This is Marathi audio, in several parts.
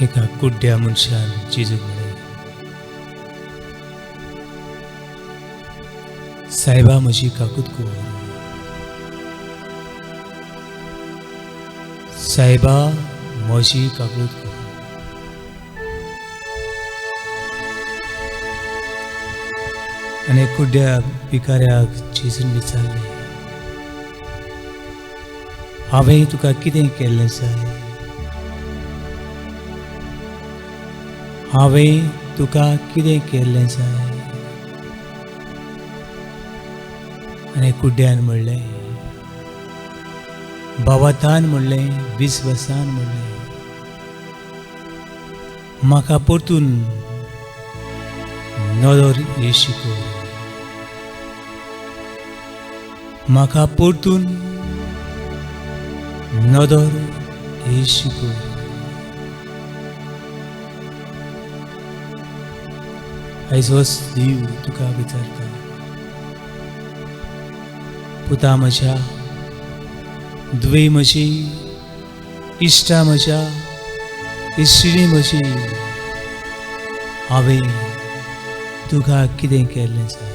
एका कुड्ड्या मनशान जेजूक म्हळें, सायबा म्हजी काकूत कोर, सायबा म्हजी काकूत कोर. आनी कुड्ड्या भिकाऱ्याक जेजून विचारलें, हांवें तुका कितें केल्लें जाय? हांवें तुका कितें केल्लें जाय? आनी कुड्ड्यान म्हणलें, भावातान म्हणलें, विस्वासान म्हणलें, म्हाका परतून नदर हें शिकोव, म्हाका परतून नदर हें शिकोव. आयज होच देव तुका विचारता, पुता म्हज्या, दुवे म्हजी, इश्टा म्हज्या, इश्टिणी म्हजी, हांवें तुका कितें केल्लें जाय?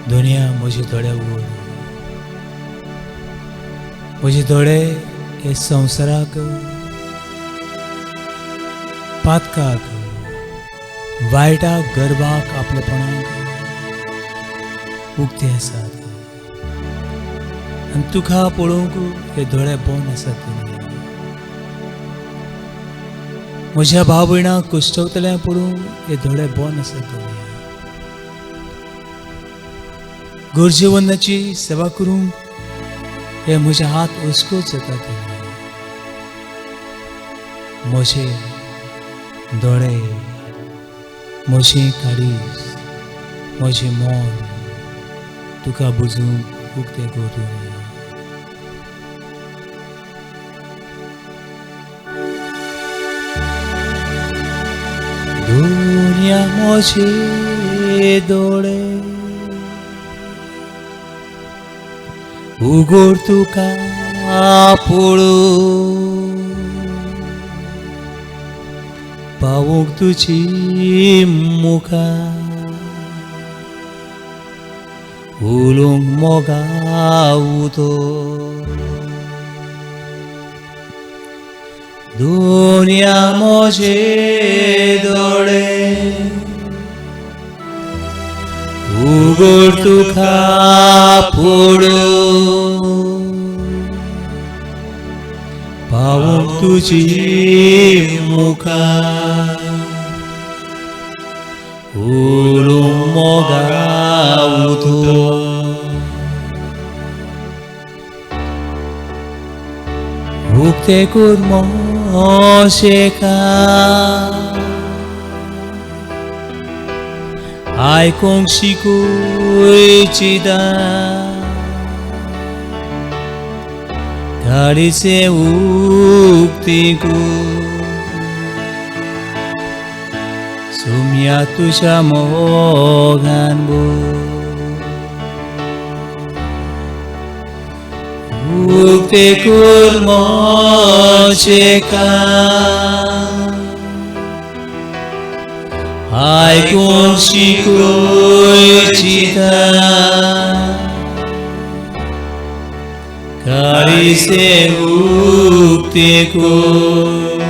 दुनिया म्हजे दोळे उगड, म्हजे दोळे हे संवसाराक, पातकाक, वायटाक, गर्वाक, आपलेपणाक उक्ते आसात. आनी तुका पळोवंक हे दोळे बंद आसात. म्हज्या भाव भयणाक कुश्टवतल्या पळोवंक हे दोळे बंद आसात. गरजेवंताची सेवा करूंक हे म्हजे हात उस्कोच जातात. म्हजे दोळे, म्हजें काळीज, म्हजें मन तुका बुजूंक उक्ते करूं. दुनिया म्हजे दोळे उगड तुका पळोवंक, पावूंक तुजी मुखार, उलोवंक मोगाव तो. दुनिया म्हजे दोळे उगड तुका पळोवंक, पावूंक तुजी मुखार, उलोवंक मोगाव तो. उक्ते कोर मोशे कान, आयकोंक शिकोय चिदां, काळीचे उक्ते कोर, सुम्या तुज्या मोगान बोर. उक्ते कोर मोशे कान, आयकोंक शिकोय चिदां, काळीचे उक्ते कोर,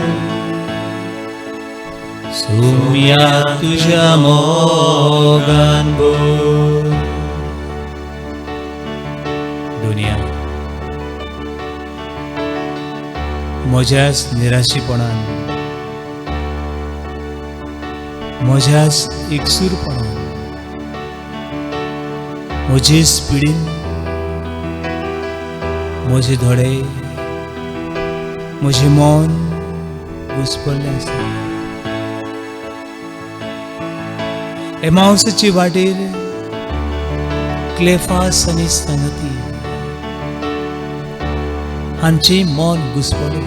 सुम्या तुज्या मोगान बोर. दुनिया म्हज्याच निराशीपणान, म्हज्याच एकसूरपणान, म्हजेच पिडीन म्हजे दोळे, म्हजें मन घुस्पल्लें आसा. एमाउसाचे वाटेर क्लेफास आनी संगती हांचें मन घुस्पलें.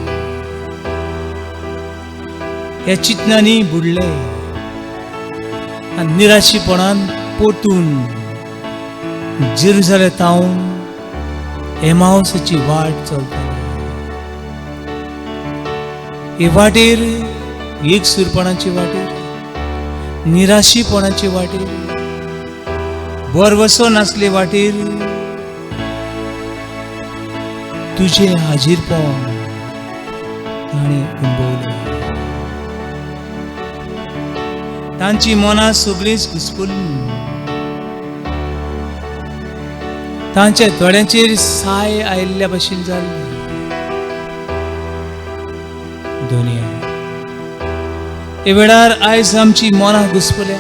ह्या चिंतनांनी बुडलें आनी निराशीपणान परतून जेरुसलेतावन एमाउसाची वाट चलता. हे वाटेर एकसुरपणाची वाटेर, निराशीपणाची वाटेर, बरवसो नासले वाटेर तुझे हाजीरपण ताणें अणभवलें. तांची मनां सगळींच घुसपल्लीं. तांच्या दोळ्यांचेर साय आयिल्ल्या भशेन जाल्ली. दुनिया हे वेळार आयज आमची मनां घुसपल्या.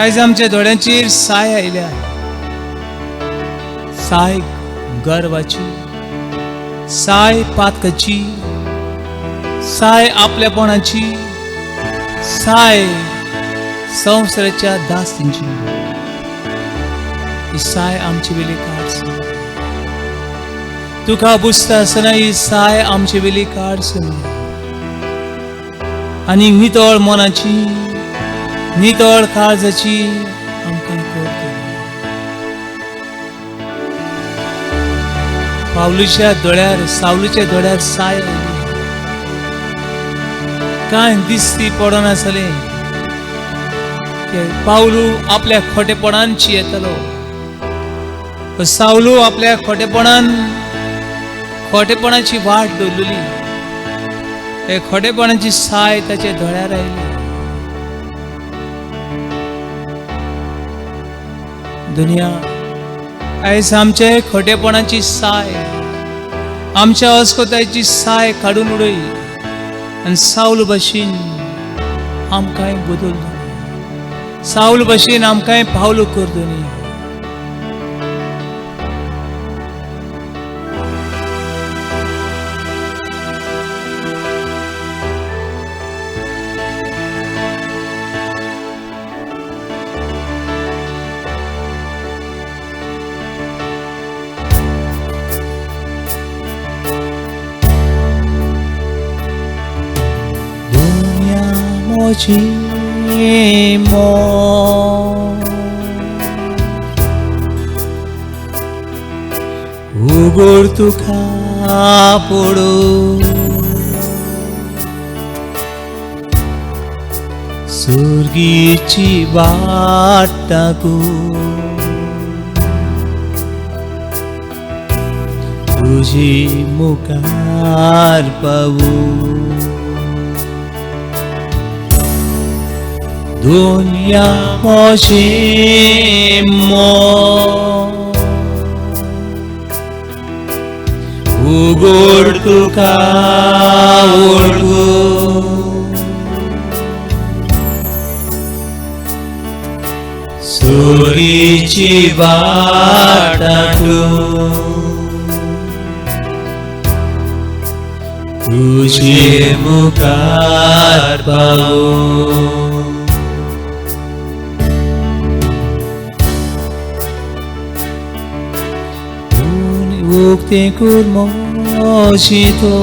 आयज आमच्या दोळ्यांचेर साय आयल्या. साय गर्वाची, साय पातकाची, साय आपल्यापणाची, साय संवसाराच्या दास्तींची. ही साय आमचे वेली काडस. तुका बुजता आसतना ही साय आमचे वेली काडस. आनी नितळ मनाची, नितळ काळजाची आमकां करता. पावलूच्या दोळ्यार, सावलूच्या दोळ्यार साय आयली. कांय दिसती पडनासलें. पावलू आपल्या खोटेपणान येतलो. सावलू आपल्या खोटेपणान खोटेपणाची वाट दवरलेली. हे खोटेपणाची साय ताच्या दोळ्यार आयली. दुनिया आयज आमचे खोटेपणाची साय, आमच्या अस्कोतायची साय काडून उडय आनी सावल भशेन आमकांय बदल दो. सावल भशेन आमकांय पावलो कर दुनिया. उगोर तुका पडो सुर्गीची वाट टाकू. तुझी मुखार पावू. दुनिया मोशी उगोड तुका ओळखू. सुरीची वाट टाकू. तुझे मुखार पावू. Ukti kurmoshito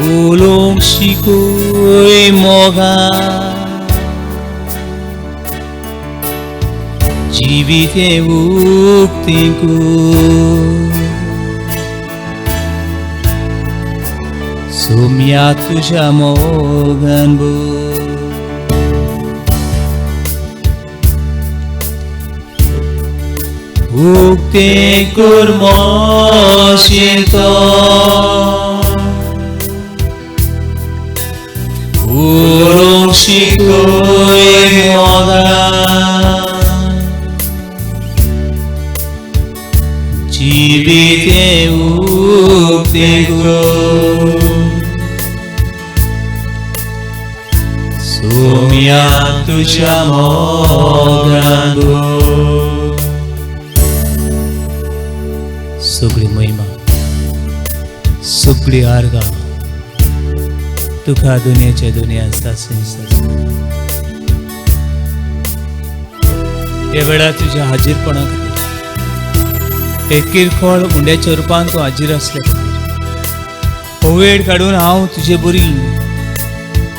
ulong shikoi moga jivite ukti ku sumya tuja mogan bu. Ukti kurmoshito ulong shikoi moga jivite ukti ku sumya tuja mogan bu. सगळी महिमा, सगळी आर्गा तुका दुनियाच्या दुनिया आसता संसार. हे वेळार तुझ्या हाजीरपणा खातीर, एक किरकोळ उंड्याच्या रुपान तूं हाजीर आसले खातीर हो वेळ काडून हांव तुजे बरी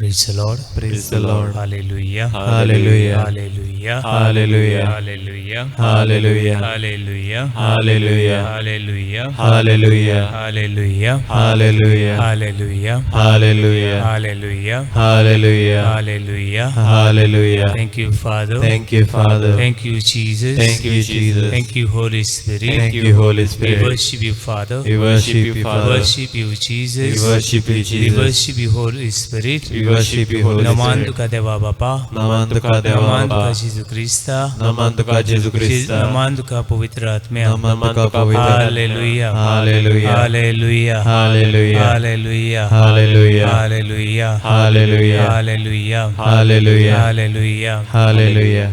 Praise the Lord. Praise the Lord. Hallelujah. Hallelujah. Hallelujah. Hallelujah. Hallelujah. Hallelujah. Hallelujah. Hallelujah. Hallelujah. Hallelujah. Hallelujah. Hallelujah. Hallelujah. Hallelujah. Hallelujah. Hallelujah. Hallelujah. Hallelujah. Thank you, Father. Thank you, Father. Thank you, Jesus. Thank you, Jesus. Thank you, Holy Spirit. Thank you, Holy We Spirit. worship you, Father. We worship you, We Father. worship you, Jesus. We worship you, We Jesus. worship you, Holy Spirit. We worship you, Holy Naman Spirit. tuka Deva Bapa. Naman tuka Deva Naman Bapa. tuka Jesus Krista. Naman tuka Jesu Krista. Naman tuka Pavitra Atmya. Naman tuka Pavitra. Hallelujah. Hallelujah. Hallelujah. Hallelujah. Hallelujah. Hallelujah. Hallelujah. Hallelujah. Hallelujah. Hallelujah. Hallelujah. Hallelujah.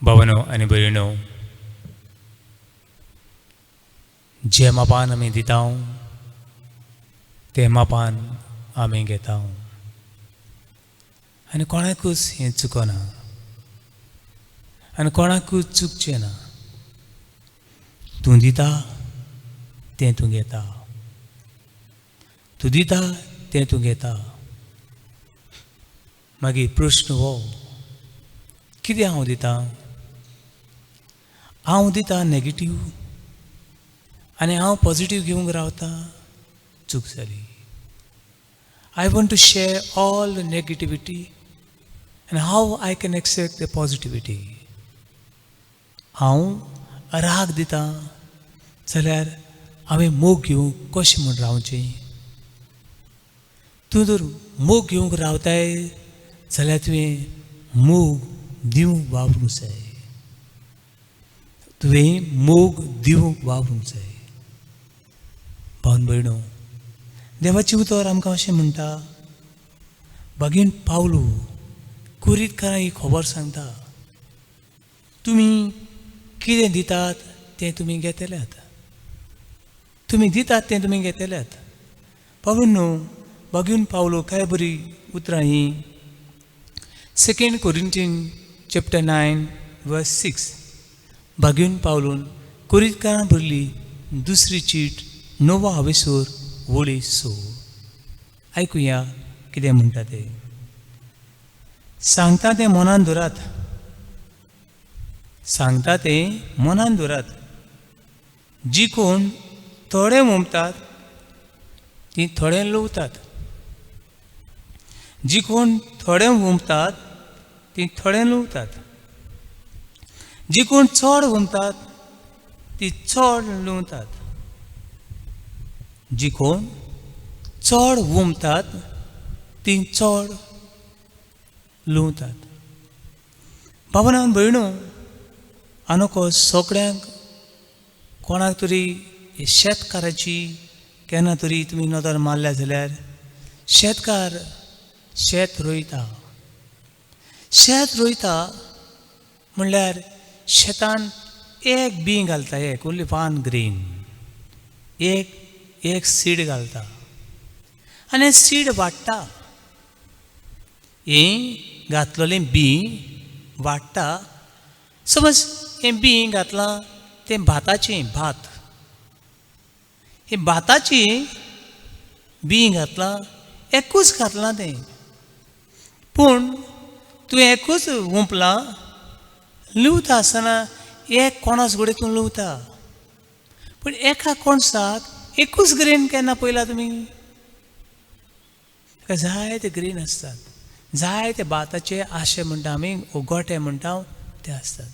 भावनो आणि बहिणो, जे मापान आम्ही दिता ते मापान आम्ही घेता आणि कोणाकूच हें चुकना आणि कोणाकूच चुकचें ना. तूं दिता तें तूं घेता, तूं दिता तें तूं घेता. मागीर प्रश्न हो, कितें हांव दितां? हांव दितां नॅगेटीव आनी हांव पॉझिटीव घेवंक रावता, चूक जाली. I want to share all the negativity and how I can accept the positivity. हांव राग दितां जाल्यार हांवें मोग घेवंक कशें म्हूण रावचें? तूं जर मोग घेवंक रावताय जाल्यार तुवें मोग दिवंक वावरूंक जाय. तुवें मोग दिवंक वावरूंक जाय. भावन भयणो, देवाची उतर आमकां अशें म्हणटा, भगीन पावलू कुरीतकारांक ही खबर सांगता, तुमी कितें दितात तें तुमी घेतल्यात. तुमी दितात तें तुमी घेतल्यात. पावून न्हू, भगीन पावलू काय बरी उतरां ही. 2 Corinthians chapter 9 verse 6. भगीन पावलून कुरीतकारां भरली दुसरी चीट 9 हावेसूर वळी 6. आयकुया कितें म्हणटा तें. सांगता तें मनान धरात, सांगता तें मनान धरात. जी कोण थोडें उमतात ती थोडें लवतात. जी कोण थोडें उमतात ती थोडें लवतात. जी कोण चड उमतात ती चड लवतात. जी कोण चड उमतात ती चड लवतात. भावनान भयणो, आनोको सगळ्यांक कोणाक तरी शेतकाराची केन्ना तरी तुमी नदर मारल्या जाल्यार, शेतकार शेत रोयता. शेत रोयता म्हणल्यार शेतान एक बी घालता, एक ओन्ली वन ग्रेन, एक सीड घालता आनी सीड वाडटा. हें घातलेलें बी वाडटा. समज हें बी घातलां तें भाताचें भात. हें भाताची बी घातलां, एकूच घातलां तें. पूण तूं एकूच उंपलां, लुवता आसतना एक कोणस घोडे तूं लुवता. पूण एका कोणसाक एकूच ग्रेन केन्ना पयला तुमी? जायते ग्रेन आसतात. जायते भाताचे आशे म्हणटा आमी, गोटे म्हणटा ते आसतात.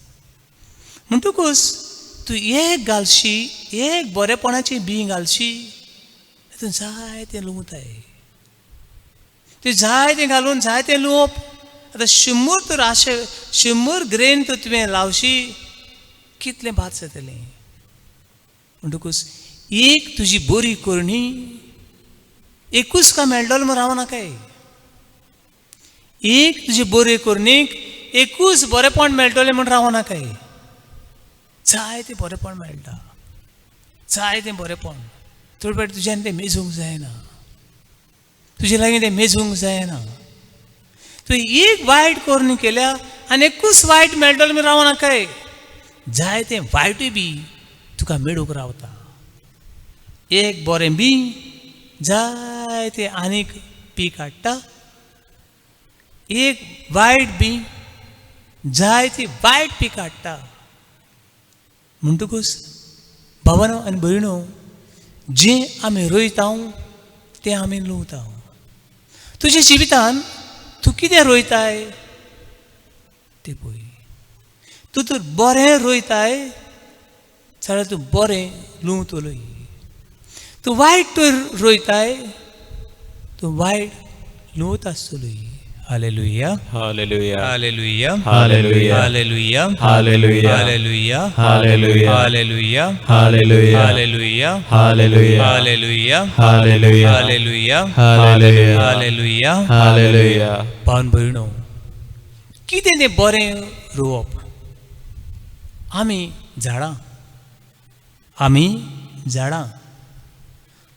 म्हणटकूच तूं एक घालशी, एक बरेपणाची बी घालशी, तूं जायते लुवताय. तूं जायते घालून जायते लुवप. आतां 100 तर आशे 100 ग्रेन तर तुवें लावशी, कितलें बाद जातलें. म्हणटकूच एक तुजी बरी करणी एकूच का मेळटलो म्हूण रावं नाकाय. एक तुजे बरे करणेक एकूच बरेपण मेळटलें म्हूण रावं नाकाय. जाय तें बरेपण मेळटा, जाय तें बरेपण. थोडे फावटी तुज्यान तें मेजूंक जायना, तुजे लागीं तें मेजूंक जायना. तूं एक वायट करणी केल्या आनी एकूच वायट मेळटलें म्हूण रावं नाकाय. जाय तें वायटूय बी तुका मेळूंक रावता. एक बरें बी जाय तें आनीक पीक हाडटा. एक वायट बी जाय ती वायट पीक हाडटा. म्हणटकूच भावानो आनी भयणो, जें आमी रोयता तें आमी लुवता. तुज्या जिवितान तूं कितें रोयताय तें पळय. तूं तर बरें रोयताय जाल्यार तूं बरें लुवतलोय. तूं वायट तर रोयताय तूं वायट लुवत आसतलोय. Hallelujah, hallelujah, hallelujah, hallelujah, hallelujah, hallelujah, hallelujah, hallelujah, hallelujah, hallelujah, hallelujah, hallelujah, hallelujah, hallelujah, hallelujah, hallelujah, hallelujah. Hallelujah. भावन भयणो, कितें तें बरें रोवप. आमी झाडां, आमी झाडां.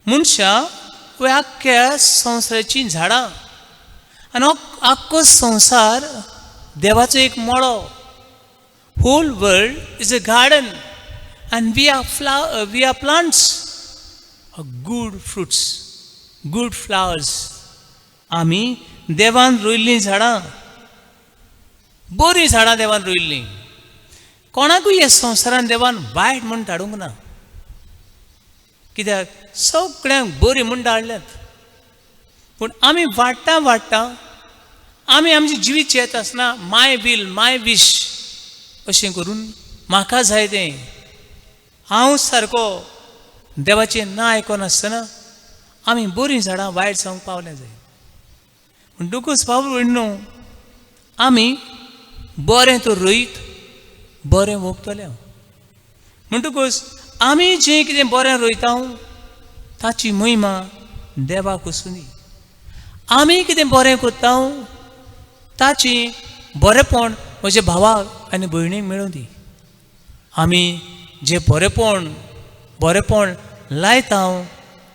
मनशां ह्या आख्ख्या संवसाराची झाडां. आनी आख्खो संवसार देवाचो एक मळो. Whole world is a garden and we are plants of good fruits, good flowers. आमी देवान रोयल्लीं झाडां, बरीं झाडां देवान रोयल्लीं. कोणाकूय ह्या संवसारान देवान वायट म्हूण धाडूंक ना. कित्याक सगळ्यांक बरीं म्हूण धाडल्यात. पूण आमी वाडटा वाडटा आमी आमचें जिवीत जियेत आसतना माय वील माय विश अशें करून म्हाका जाय तें हांव सारको देवाचें ना आयकोनासतना आमी बरीं झाडां वायट जावंक पावले जाय. म्हणटकूच भाव भयणो, आमी बरें तर रोयत बरें भोगतले. म्हणटकूच आमी जें कितें बरें रोयता ताची महिमा देवाक वचूं दी. आमी कितें बरें करता ताची बरेंपण म्हज्या भावाक आनी भयणीक मेळूं दी. आमी जें बरेंपण लायता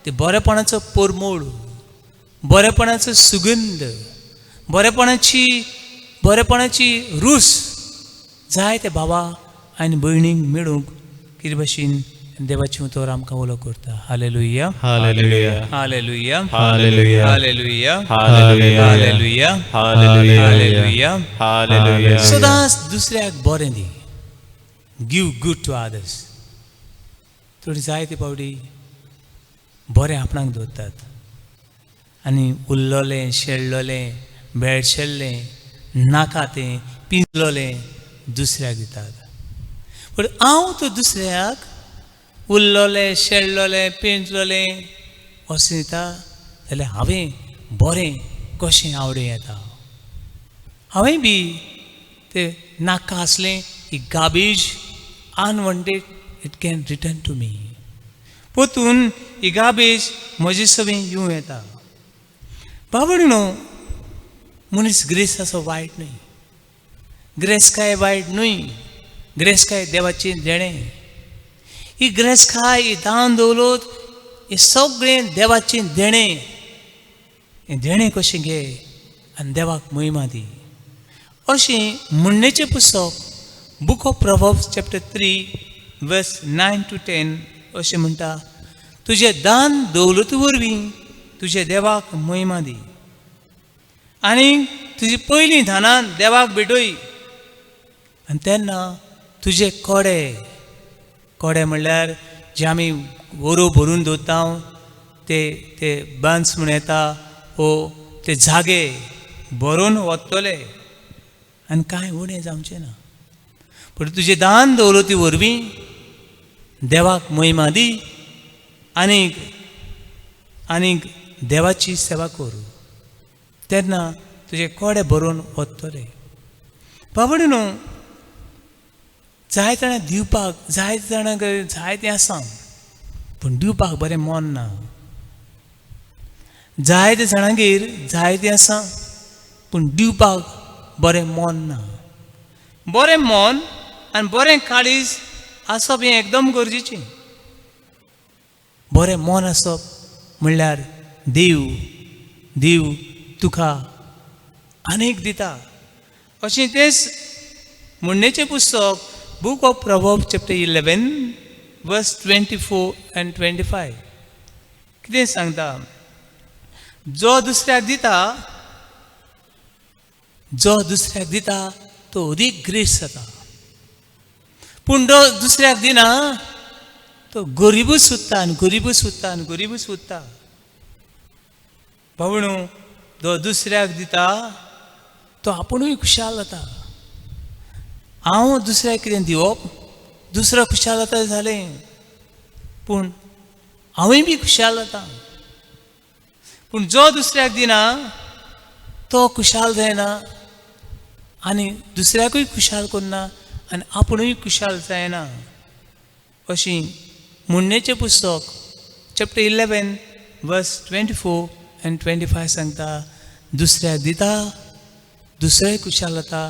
तें बरेंपणाचो परमोड, बरेंपणाचो सुगंध, बरेंपणाची रूस जाय ते भावा आनी भयणीक मेळूंक कितें भाशेन देवाची उतर आमकां उलो करता. Hallelujah, hallelujah, hallelujah, hallelujah, hallelujah, hallelujah, hallelujah, hallelujah, hallelujah. सदांच दुसऱ्याक बरें दी. Give good to others. थोडी जायते पावटी बरें आपणाक दवरतात आनी उरलोलें शेळलोलें बेळशेल्लें नाका तें पिंजलोलें दुसऱ्याक दितात. पूण हांव तो दुसऱ्याक उरलोलें शेळलोलें पिंजलोलें अशें दिता जाल्यार हांवें बरें कशें आवडूं येता. हांवें बी तें नाका आसलें ही garbage unwanted it can return to me. पोतून ही गार्बेज म्हजे सवें येवं येता. बाबडीनो, मनीस ग्रेस असो वायट न्हय. ग्रेस काय वायट न्हय. ग्रेस काय देवाचें देणें. ही ग्रेस काय ही दान दौलत हें सगळें देवाचें देणें. हें देणें कशें घे आनी देवाक महिमा दी. अशें म्हणणेचें पुस्तक बूक ऑफ प्रोवर्ब्स चॅप्टर 3 वर्स 9 to 10 अशें म्हणटा, तुजें दान दौलती वरवीं तुज्या देवाक महिमा दी आनी तुजी पयलीं दानान देवाक भेटोय. आनी तेन्ना तुजे कोडे म्हणल्यार जे आमी वरो भरून दवरता ते बन्स म्हूण येता वो ते जागे भरून वतले आनी कांय उणें जावचें ना. पूण तुजे दान दौलती वरवीं देवाक महिमा दी आनीक देवाची सेवा कर. तेन्ना तुजे कोडे भरून वतले. बाबडीनो, जायते जाणां दिवपाक जायते जाणांक जायतें आसा पूण दिवपाक बरें मन ना. जायते जाणांगेर जायतें आसा पूण दिवपाक बरें मन ना. बरें मन आनी बरें काळीज आसप हें एकदम गरजेचें. बरें मन आसप म्हणल्यार देव तुका आनीक दिता. अशें तेच म्हणणेचें पुस्तक बूक ऑफ प्रॉवर्ब्स चॅप्टर 11 वर्स 24 and 25 कितें सांगता. जो दुसऱ्याक दिता तो अदीक ग्रेस जाता, पूण जो दुसऱ्याक दिना तो गरीबूच उरता. भावणू, जो दुसऱ्याक दिता तो आपुणूय खुशाल जाता. हांव दुसऱ्याक कितें दिवप, दुसरो खुशाल जाता जालें, पूण हांवूय बी खुशाल जाता. पूण जो दुसऱ्याक दिना तो खुशाल जायना आनी दुसऱ्याकूय खुशाल करना आनी आपुणूय खुशाल जायना. अशी म्हणणेचें पुस्तक चॅप्टर 11 वर्स 24 and 25 सांगता. दुसऱ्याक दिता दुसरें खुशाल जाता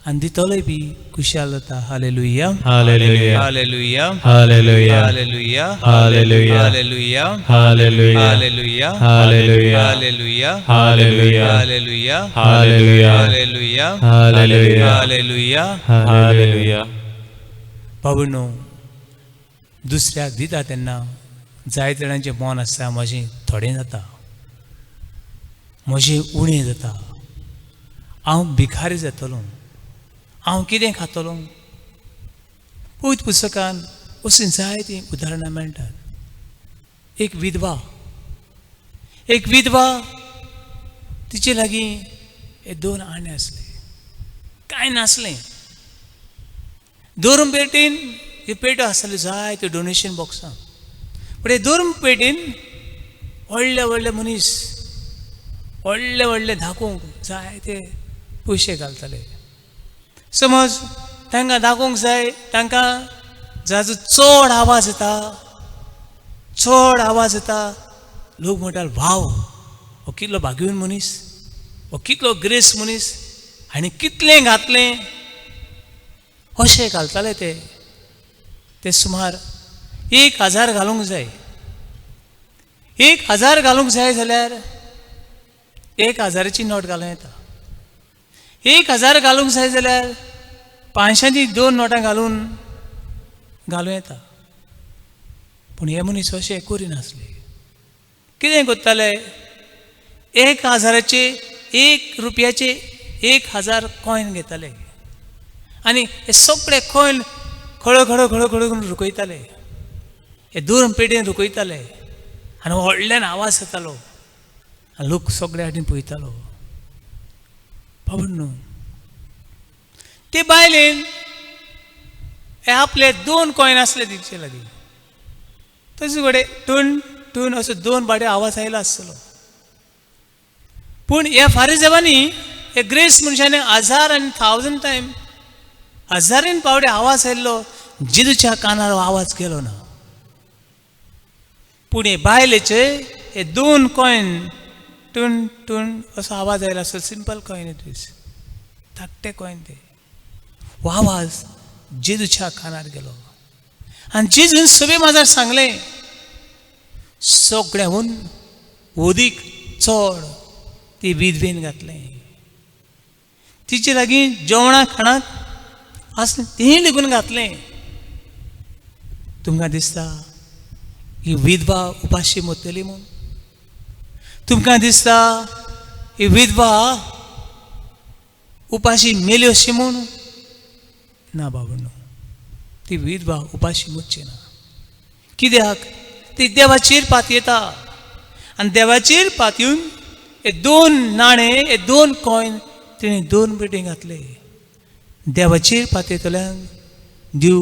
आनी दितलोय बी खुशाल जाता. Hallelujah, hallelujah, hallelujah, hallelujah, hallelujah, hallelujah, hallelujah, hallelujah, hallelujah, hallelujah, hallelujah, hallelujah, hallelujah, hallelujah, hallelujah, hallelujah, hallelujah. Hallelujah. भावनो, दुसऱ्याक दिता तेन्ना जायते जाणांचें मन आसता म्हजें थोडें जाता, म्हजें उणें जाता, हांव भिकारी जातलों, हांव कितें खातलों. पयत पुस्तकान अशीं जायतीं उदाहरणां मेळटात. एक विधवा तिचे लागीं 2 आणे आसले, कांय नासलें. 2 पेटीन हे पेटो आसताल्यो जायत्यो डोनेशन बॉक्सां. पूण हे 2 पेटीन व्हडले मनीस व्हडले धाकूंक जायते पयशे घालताले. समज तांकां दाखोवंक जाय, तांकां जाचो चड आवाज येता, लोक म्हणटाले वाव, हो कितलो भाग्यवान मनीस, हो कितलो ग्रेस मनीस, आनी कितलें घातलें अशें घालताले ते सुमार 1000 घालूंक जाय. 1000 घालूंक जाय जाल्यार 1000ची नोट घालूं येता. 1000 घालूंक जाय जाल्यार 500ची 2 नोटां घालूं येता. पूण हे मनीस अशें करिनासले. कितें करताले, 1000चे 1 रुपयाचे 1000 कॉयन घेताले आनी हे सगळे कॉयन खळो करून रुकयताले. हे 2 पेटीन रुकयताले आनी व्हडल्यान आवाज येतालो आनी लोक सगळे वाटेन पळयतालो. न्हू, ते बायलेन हे आपले 2 कॉयन आसले तिचे लागीं, तशे कडेन टून असो 2 पावटी आवाज आयलो आसतलो. पूण ह्या फारिझेवांनी, हे ग्रेस मनशांनी 1000 आनी 1000 टायम 1000 पावटी आवाज आयल्लो, जेजूच्या कानार आवाज गेलो ना. पूण हे बायलेचे हे 2 कॉयन टून असो आवाज आयलो आसलो. सिंपल कॉयन धाकटे कॉयन ते. हो आवाज जेजूच्या कानार गेलो आनी जेजून सगळे माजार सांगलें, सगळ्याहून अदीक चड ती विधवेन घातलें. तिचे लागीं जेवणा खाणाक आसलें तें लेगून घातलें. तुमकां दिसता ही विधवा उपाशी मरतली म्हूण? तुमकां दिसता ही विधवा उपाशी मेली अशी म्हूण? ना बाबूनो, ती विधवा उपाशी मरची ना. कित्याक ती देवाचेर पातयेता आनी देवाचेर पातयून हे 2 नाणे, हे 2 कॉयन तिणें 2 पेटी घातले. देवाचेर पातयतल्यांक देव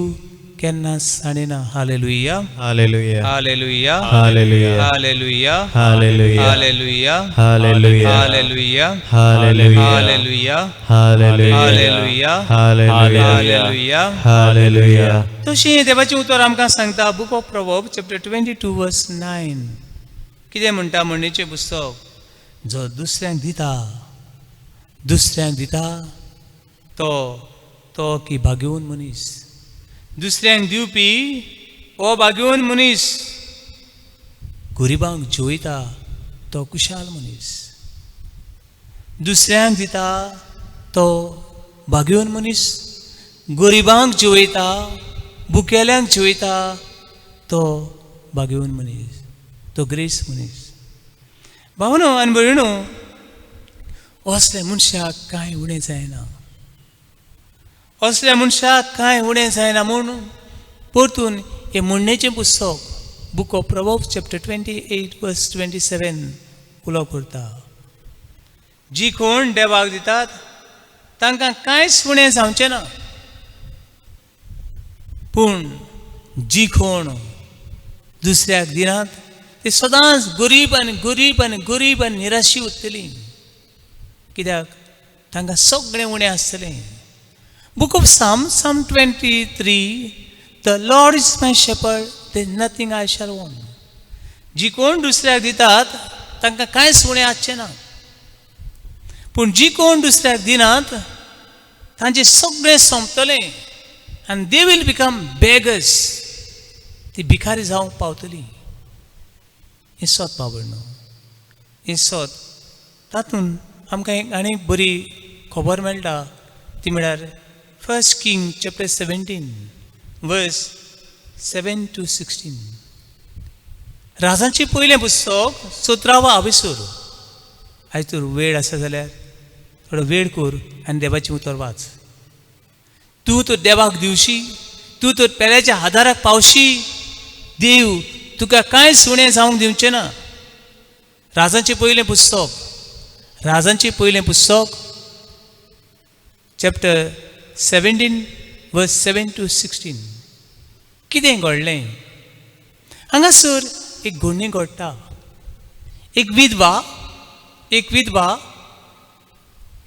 केन्ना साणेना. Hallelujah, Hallelujah. Hallelujah, Hallelujah. Hallelujah, Hallelujah. Hallelujah, Hallelujah. Hallelujah, Hallelujah. Hallelujah, Hallelujah. Hallelujah, Hallelujah. Hallelujah. तशी देवाचें उतर आमकां सांगता बुक ऑफ प्रोवर्ब्स चॅप्टर 22 वर्स 9. कितें म्हणटा म्हणणेचें पुस्तक, जो दुसऱ्यांक दिता तो की भाग्यवान मनीस. दुसऱ्यांक दिवपी हो भाग्यवान मनीस. गरिबांक जोयता तो कुशाल मनीस. दुसऱ्यांक दिता तो भाग्यवान मनीस. गरिबांक जोयता, भुकेल्यांक जोयता तो भाग्यवान मनीस, तो ग्रेस मनीस. भावनो आनी भयणो, असल्या मनशाक कांय उणें जायना. असल्या मनशाक कांय उणें जायना म्हणून परतून हे म्हणणेचें पुस्तक बुक ऑफ प्रोवर्ब्स चॅप्टर 28 वर्स 27 उलो करता. जी कोण देवाक दितात तांकां कांयच उणें जावचें ना. पूण जी कोण दुसऱ्याक दिनात ती सदांच गरीब आनी निराशी उरतली. कित्याक तांकां सगळें उणें आसतलें. Book of Psalm 23, the Lord is my shepherd, there is nothing I shall want. जी कोण दुसऱ्याक दितात तांकां कांयच उणें आसचें ना. पूण जी कोण दुसऱ्याक दिनात तांचें सगळें सोंपतलें आनी दे वील बिकम बेगर्स. ती भिकारी जावंक पावतली. हें सोत बाबडनो, हें सोत. तातूंत आमकां एक आनी बरी खबर मेळटा ती म्हळ्यार 1 King chapter 17 verse 7 to 16. राजांचें पयलें पुस्तक 17वा आविसूर. आयज तर वेळ आसा जाल्यार थोडो वेळ कर आनी देवाचें उतर वाच. तूं तर देवाक दिवशी, तूं तर पेल्याच्या आदाराक पावशी. देव तुका कांयच उणें जावंक दिवचें ना. राजांचें पयलें पुस्तक चॅप्टर 17 वर्स 7 to 16. कितें घडलें हांगासर? एक घडणी घडटा. एक विधवा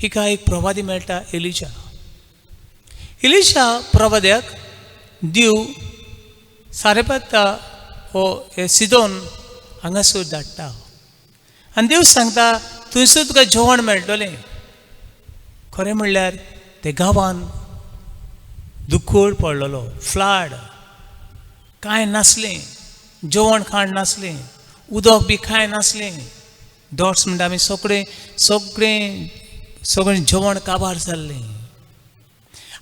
हिका एक प्रवादी मेळटा, एलिशा प्रवाद्याक देव सारेपाता हो सिदोन हांगासर धाडटा. आनी देव सांगता थंयसर तुका जेवण मेळटलें. खरें म्हणल्यार ते गांवान दुखोड पडलेलो, फ्लाड, कांय नासलें, जेवण खाण नासलें, उदक बी कांय नासलें. डॉट्स म्हणटा आमी सगळें जेवण काबार जाल्लें.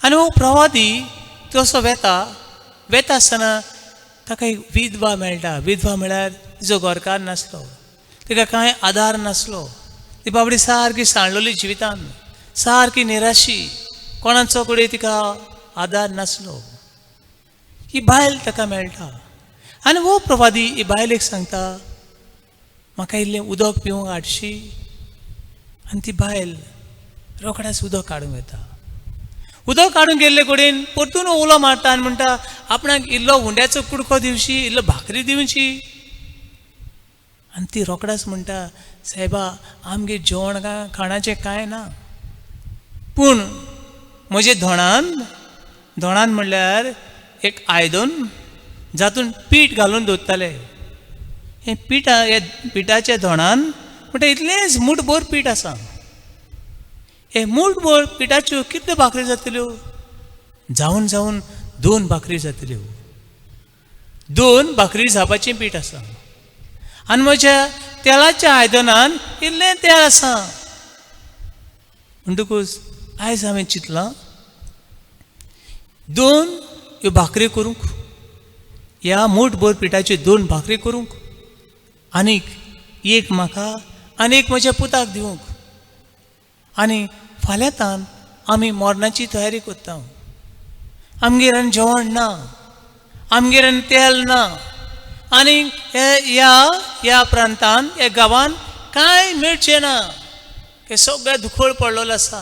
आनी हो प्रवादी तसो वेता आसतना ताका एक विधवा मेळटा. विधवा म्हळ्यार तिजो घरकार नासलो, तिका कांय आदार नासलो. ती बाबडी सारकी साणलेली जिवितान, सारकी निराशी, कोणाचो कडेन तिका आदार नासलो. ही बायल ताका मेळटा. आनी हो प्रवादी ही बायलेक सांगता म्हाका इल्लें उदक पिवंक हाडशी. आनी ती बायल रोखडेच उदक काडूंक येता. उदक काडूंक गेल्ले कडेन परतून उलो मारता आनी म्हणटा आपणाक इल्लो हुंड्याचो कुडको दिवची, इल्लो भाकरी दिवची. आनी ती रोखडेच म्हणटा सायबा आमगे जेवण खाणाचें कांय ना. पूण म्हजे धोणान म्हणल्यार एक आयदन जातून पीठ घालून दवरताले. हे पिठाच्या धोणान म्हणटा इतलेंच मूठभर पीठ आसा. हे मूठभर पिठाच्यो कितल्यो भाकरी जातल्यो? जावन 2 भाकरी जातल्यो. 2 भाकरी जावपाचें पीठ आसा. आनी म्हज्या तेलाच्या आयदनान इल्लें तेल आसा. म्हणटकूच आयज हांवें चिंतलां 2 ह्यो भाकरी करूंक, ह्या मूठभर पिठाच्यो 2 भाकरी करूंक, आनीक एक म्हाका आनी एक म्हज्या पुताक दिवंक. आनी फाल्यांतान आमी मरणाची तयारी करता. आमगेर जेवण ना, आमगेर तेल ना, आनी ह्या प्रांतान, ह्या गांवान कांय मेळचें ना. हे सगळें दुखोळ पडलेलो आसा.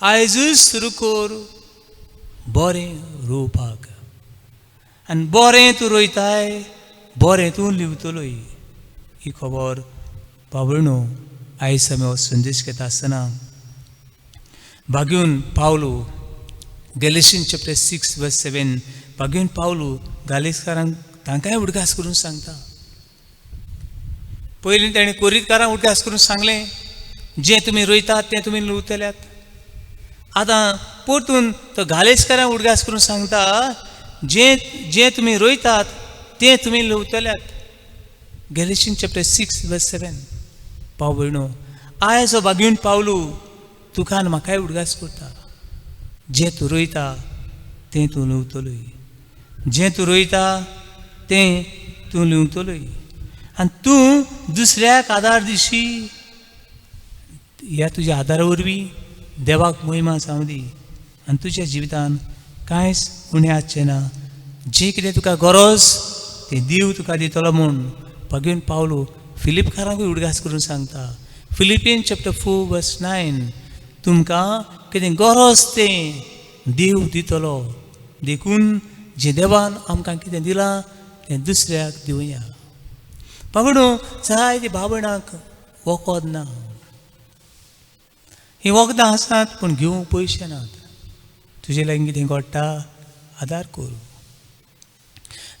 आयजूच सुरू कर बरें रोवपाक आनी बरें तूं रोयताय बरें तूं लिवतलोय ही खबर बाबळनो आयज आमी हो संदेश घेता आसतना बागेवन पावलो गॅलेशियन चॅप्टर 6 वर्स 7 बागेवन पावलो गालेसकारांक तांकांय उडगास करून सांगता पयलीं ताणें कोरीतकारांक उडगास करून सांगलें जें तुमी रोयतात तें तुमी लुवतल्यात आतां परतून तो गालेसकारांक उडगास करून सांगता जें तुमी रोयतात तें तुमी लुवतल्यात गॅलेशियन चॅप्टर 6 वर्स 7 पाव भयणो आयज हो बागेवन पावलो तुका आनी म्हाकाय उडगास करता जें तूं रोयता तें तूं लुवतलोय जें तूं रोयता तें तूं लिवतलोय आनी तूं दुसऱ्याक आदार दिशी ह्या तुज्या आदारा वरवीं देवाक महिमा जावं दी आनी तुज्या जिवितान कांयच उणें आसचें ना जें कितें तुका गरज तें देव तुका दितलो म्हूण बागेवन पावलो फिलिपकारांकूय उडगास करून सांगता फिलिपियन चॅप्टर 4 वर्स 9 तुमकां कितें गरज तें देव दितलो देखून जें देवान आमकां कितें दिलां तें दुसऱ्याक दिवया बाबडो जायते बाबणाक वखद ना हीं वखदां आसात पूण घेवंक पयशे नात तुजे लागीं कितें घडटा आदार कर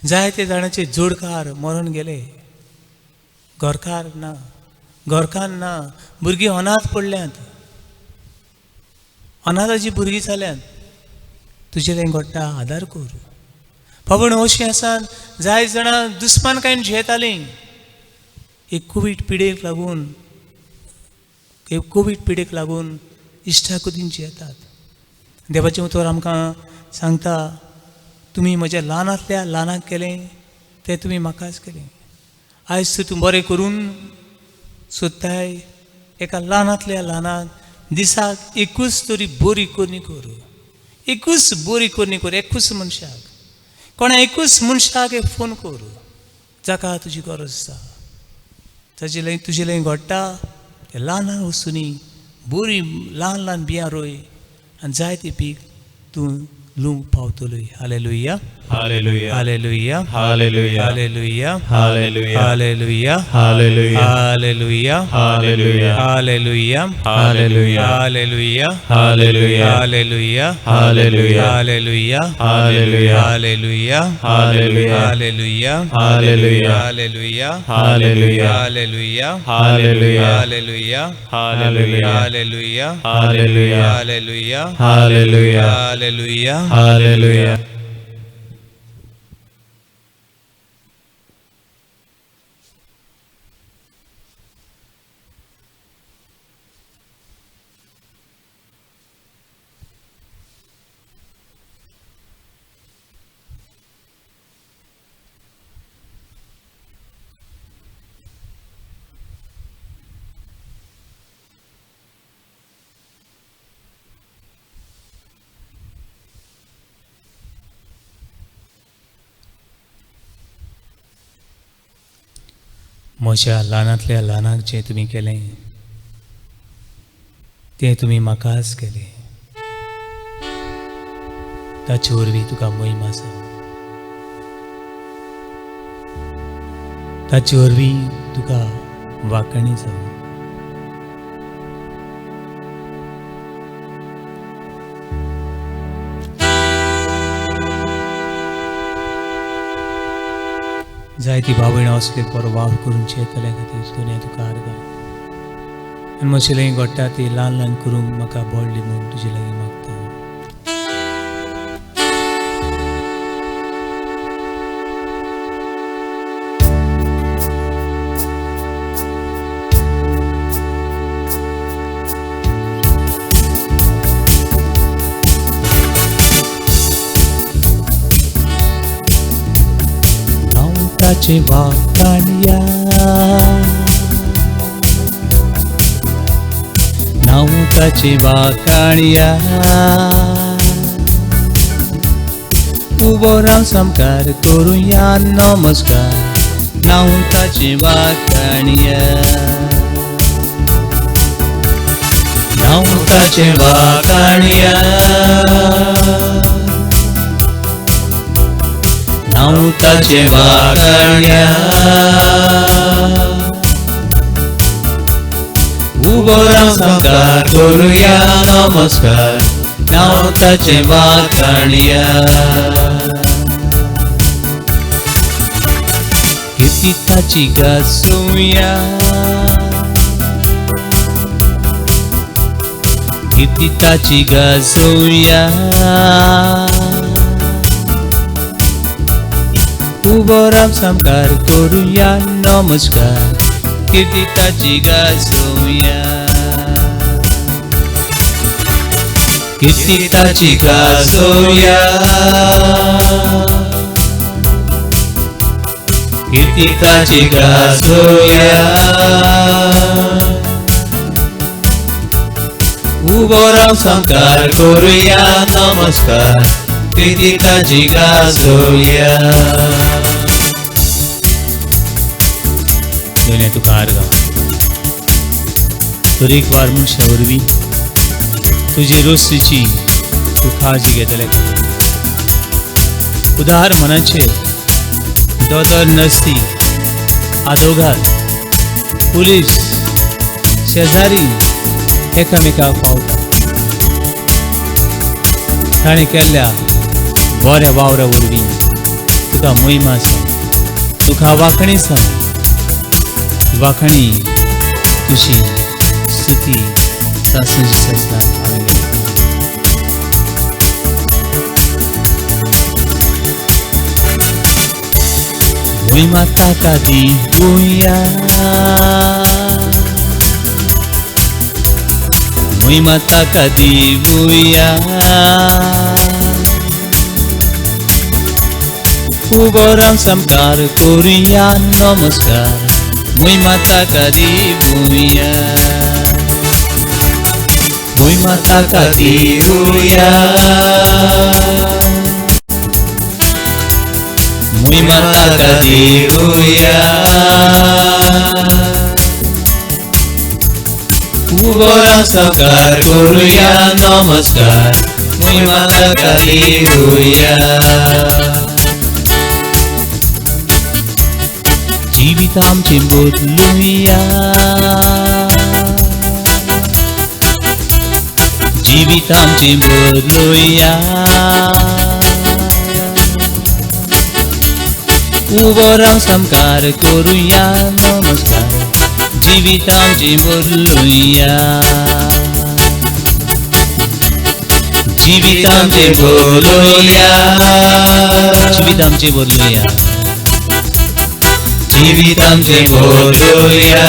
जायते जाणांचे जोडकार मरून गेले घरकार ना भुरगीं अनाथ पडल्यांत अनाथाची भुरगीं जाल्यांत तुजे लागीं घडटा आदार कर बाबण अशीं आसात जाय जाणां दुस्मानकायेन जियेतालीं एक कोवीड पिडेक लागून इश्टाकुतीन जियेतात देवाचें उतर आमकां सांगता तुमी म्हज्या ल्हानांतल्या ल्हानाक केलें तें तुमी म्हाकाच केलें आयज तूं बरें करून सोदताय एका ल्हानांतल्या ल्हानाक दिसाक एकूच तरी बरी करणी कर एकूच बरी करणी कर एकूच मनशाक कोणा एकूच मनशाक एक फोन कर जाका तुजी गरज आसा ताजे लागीं तुजे लागीं घडटा ते ल्हान ल्हान वस्तूंनी बरी ल्हान ल्हान बियां रोय आनी जायते पीक तूं लूंक पावतलोय hallelujah Hallelujah. Hallelujah Hallelujah. Hallelujah Hallelujah. Hallelujah Hallelujah. Hallelujah Hallelujah. Hallelujah Hallelujah. Hallelujah Hallelujah. Hallelujah Hallelujah. Hallelujah Hallelujah. Hallelujah Hallelujah. Hallelujah Hallelujah. Hallelujah Hallelujah. Hallelujah Hallelujah. Hallelujah Hallelujah. Hallelujah Hallelujah. Hallelujah Hallelujah. Hallelujah Hallelujah. म्हज्या ल्हानांतल्या ल्हानाक जें तुमी केलें तें तुमी म्हाकाच केलें ताचे वरवीं तुका महिमा आसा ताचे वरवीं तुका वाखणी जावं जायती बाबयणां असले बरो वावर करून चेतल्या खातीर तुवें तुका आर्गां आनी म्हजे लागीं घडटा ती ल्हान ल्हान करूंक म्हाका बोडली म्हूण तुजे लागीं मागता ताचे वाखाणया नांव ताचे वाखाणया उबो रावन समकार करुया नमस्कार नांव ताचे वाखाणया नांव ताचे वाखाणया नाव ताचे वाखाणया उबो रावन संस्कार करूया नमस्कार नाव ताचे वाखाणया कीर्ती ताची गाजोवया कीर्ती ताची गाजोवया उबो रावन संस्कार करूया नमस्कार कीर्ती ताची गाजोवया कीर्ती ताची गाजोवया कीर्ती ताची गाजोवया उबो रावन संस्कार करूया नमस्कार कीर्ती ताची गाजोवया दोन्ही तुका आर्गां तर एक वार मनशा वरवीं तुजे रोसीची तूं काळजी घेतले उदार मनाचे दोदर नसती आदोगाद पुलीस शेजारी एकामेकाक पावता ताणें केल्ल्या बऱ्या वावरा वरवीं तुका मोहिमा सांग तुका वाखणी सांग वाखणी तुझी स्तुती सासुजी सजतात मोहिमा ताका दिवया मोहिमा ताका दिवया उबो रावन संस्कार करूया नमस्कार मोहिमा ताका दिवया मोहिमा ताका दिवया मोहिमा ताका दिवया उबो रावन संस्कार करूया नमस्कार मोहिमा ताका दिवया जीवित आमचे बदलूया जीवित आमचे बदलूया उबो रावन संस्कार करूया नमस्कार जीवित आमचे बदलूया जीवित आमचे बदलूया जीवित आमचे बदलूया जीवित आमचे बदलूया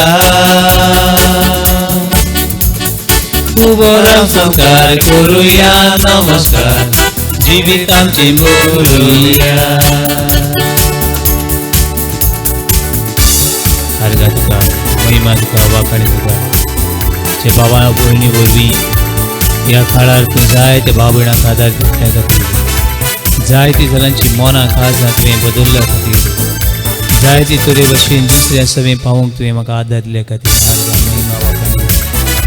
उबो रावन संस्कार करूया नमस्कार जीवित आमचे बदलूया आर्गां तुका महिमा तुका वाखाणी तुका जे बाबा भयणी वरवीं ह्या काळार तूं जायते भाव भयणांक आदार दितल्या खातीर जायती जाणांची मनां काळजां तुवें बदल्ल्या खातीर जायती तरे भशेन दुसऱ्या सवें पावूंक तुवें म्हाका आदार दिल्या खातीर आर्गां महिमा वाखाणी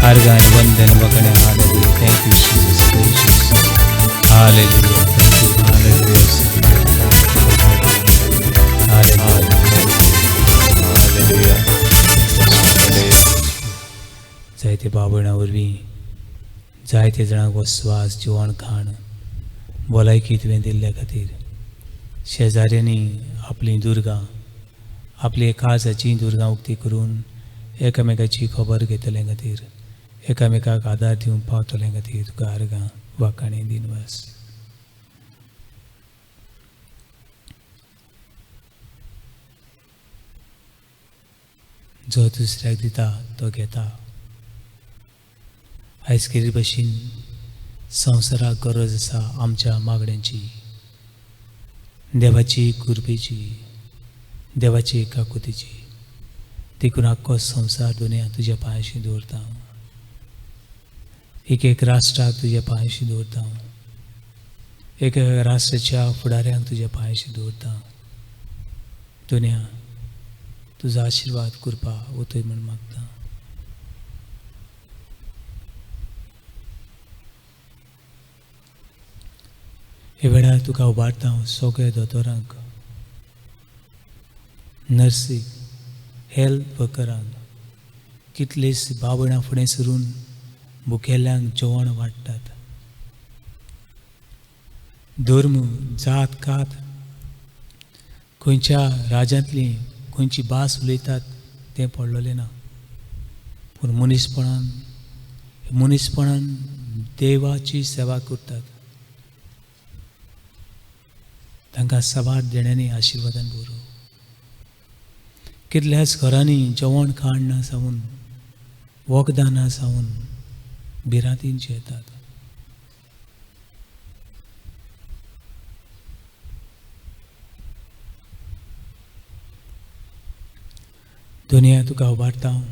आर्गां आनी वंदन वाखाणें hallelujah thank you Jesus hallelujah thank you hallelujah hallelujah जायते भाव भयणां वरवीं जायते जाणांक वस्वास जेवण खाण भलायकी तुवें दिल्ल्या खातीर शेजाऱ्यांनी आपली दुर्गा आपली काळजाची दुर्गा उक्ती करून एकामेकाची खबर घेतले खातीर एकामेकाक आदार दिवंक पावतले खातीर तुका आर्गां वाखाणी दिनवास जो दुसऱ्याक दिता तो घेता आयज केरी भशेन संवसाराक गरज आसा आमच्या मागण्यांची देवाची कृपेची देवाची काकुतीची देखून आख्खो संवसार दुनिया तुज्या पांयाशी दवरता एक राष्ट्राक तुज्या पांयाशी दवरता एक राष्ट्राच्या फुडाऱ्यांक तुज्या पांयाशी दवरता दुनिया तुझा आशीर्वाद कृपा वतय म्हण मागता हे वेळार तुका उबारता हांव सगळ्या दोतोरांक, नर्सीक, हेल्थ वर्करांक, कितलेच भाव भयणां फुडें सरून मुखेल्यांक जेवण वाडटात. धर्म, जात, कात, खंयच्या राज्यांतली खंयची भास उलयतात तें पडलेलें ना. पूण मनीसपणान देवाची सेवा करतात. तांकां सवार देण्यानी आशिर्वादान भरू. कितल्याच घरांनी जेवण खाण ना जावन, वखदां ना जावन भिरांतीन जेतात. दुनिया तुका उबारता हांव.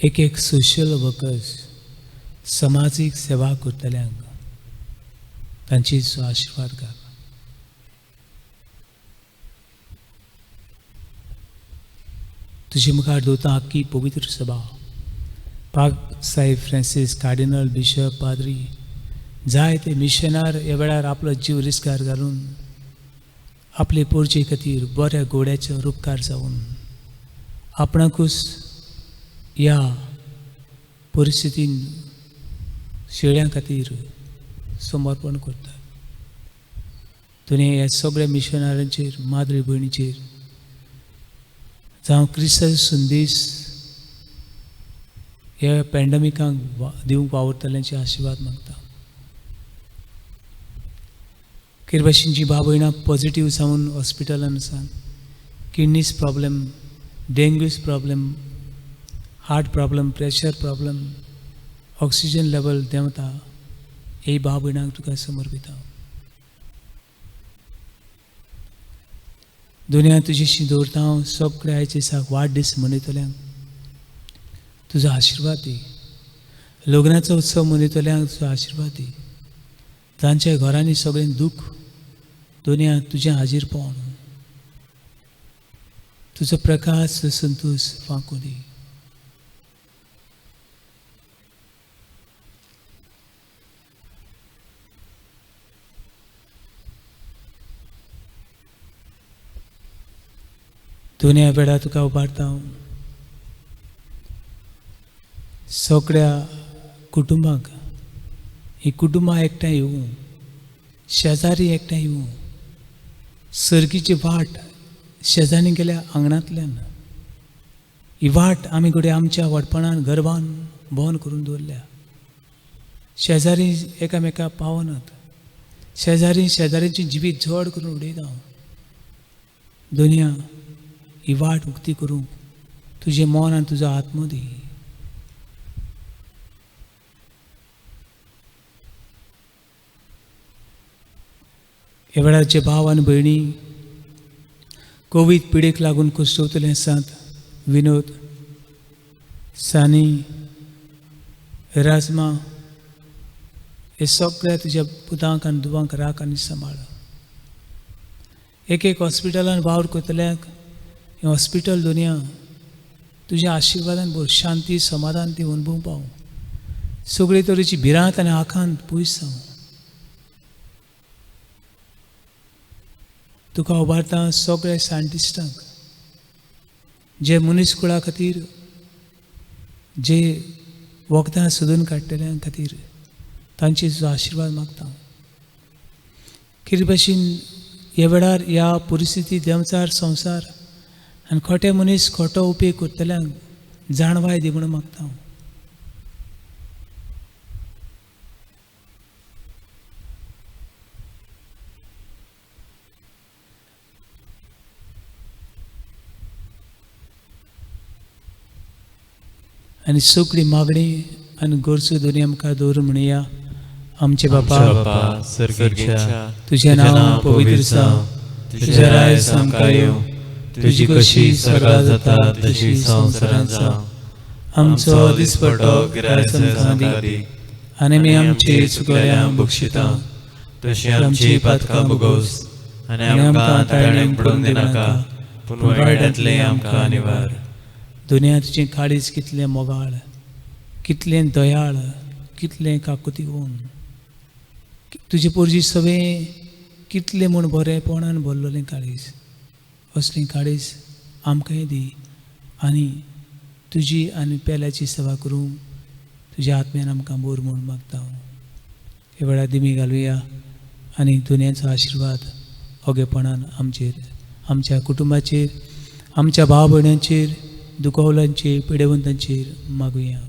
एक सोशल वर्कर्स, समाजीक सेवा करतल्यांक तांची आशिर्वाद घाल. तुजे मुखार दवरता आख्खी पवित्र सभा, पाग साहेब फ्रांसीस, कार्डिनल, बिशप, पाद्री, जायते मिशनार ह्या वेळार आपलो जीव रिस्कार घालून आपले पोरचे खातीर बऱ्या गोड्याचो उपकार जावन आपणाकूच ह्या परिस्थितीन शेळ्यां खातीर समर्पण करतात. दुनिया ह्या सगळ्या मिशनारांचेर, माद्री भयणीचेर जावं क्रिस्तांव संदेश ह्या पॅन्डेमिकांक दिवंक वावरतल्यांचे आशिर्वाद मागता. कितें भाशेनची भाव भयणां पॉझिटिव्ह जावन हॉस्पिटलान आसात. Kidneys problem, dengues problem, heart problem, pressure problem, oxygen level देंवता. हे भाव भयणांक तुका समर्पिता. दुनिया तुजेशी दवरता हांव सगळे आयचे दिसाक वाडदीस मनयतल्यांक तुजो आशिर्वाद दी. लग्नाचो उत्सव मनयतल्यांक तुजो आशिर्वाद दी. तांच्या घरांनी सगळें दूख दुनिया तुजें हाजीरपण, तुजो प्रकाश, संतोष फांकून दी. दुनिया वेळा तुका उबारता हांव. सगळ्या कुटुंबाक ही कुटुंबां एकठांय येवूं, शेजारी एकठांय येवूं, सर्गीची वाट शेजारी गेल्या आंगणांतल्यान ही वाट आमी घडये आमच्या व्हडपणान गर्वान भोवन करून दवरल्या. शेजारी एकामेकाक पावनात. शेजाऱ्यांची जिवीत झड करून उडयता. दुनिया ही वाट उक्ती करूंक तुजें मन आनी तुजो आत्मो दी. ह्या वेळार जे भाव आनी भयणी कोवीड पिडेक लागून कुसतवतले आसात, विनोद, सानी, राजमा, हे सगळ्या तुज्या पुतांक आनी दुवांक राख आनी सांबाळ. एक हॉस्पिटलान वावर करतल्याक हें हॉस्पिटल दुनिया तुज्या आशिर्वादान भर, शांती समाधान ती अणभव पाव. सगळे तरेची भिरांत आनी आखांत पयस जावं. तुका उबारता सगळ्या सायंटिस्टांक, जे मनीसकुळा खातीर जे वखदां सोदून काडटल्या खातीर तांचे तुजो आशिर्वाद मागता. कितें भाशेन ह्या वेळार ह्या परिस्थिती देंवचार संवसार आनी खोटे मनीस खोटो उपेग करतल्यांक जाणवाय दी म्हणून मागता. आनी सगळी मागणी आनी गरजो दोनी आमकां दवर म्हणया. आमचे बापा सर्गीच्या तुझें नांव पवित्र जावं, तुजें रायज आमकां येवं, तुजी कशी स्वर्गांत जाता तशी संवसारांत जावं. आमचो दिसपट्टो गिरायक आमकां दी, आनी आमी आमची चुकल्यांक बक्षिता, तशी आमची पातकां भोगोस आनी आमकां ताळ्यांत पडूंक दिनाका, पूण वायटांतलें आमकां निवार. दुनिया तुजें काळीज कितलें मोगाळ, कितलें दयाळ, कितलें काकुतीवण. तुजे पोरजी सगळें कितलें म्हूण बरेपणान भरलेलें काळीज, असलें काळीज आमकांय दी आनी तुजी आनी पेल्याची सेवा करूं तुज्या आत्म्यान आमकां बोर म्हूण मागता हांव. हे वेळार दिमी घालुया आनी दुनियाचो आशिर्वाद ओगेपणान आमचेर, आमच्या कुटुंबाचेर, आमच्या भाव भयणांचेर, दुखवल्यांचेर, पिडेवंतांचेर मागुया.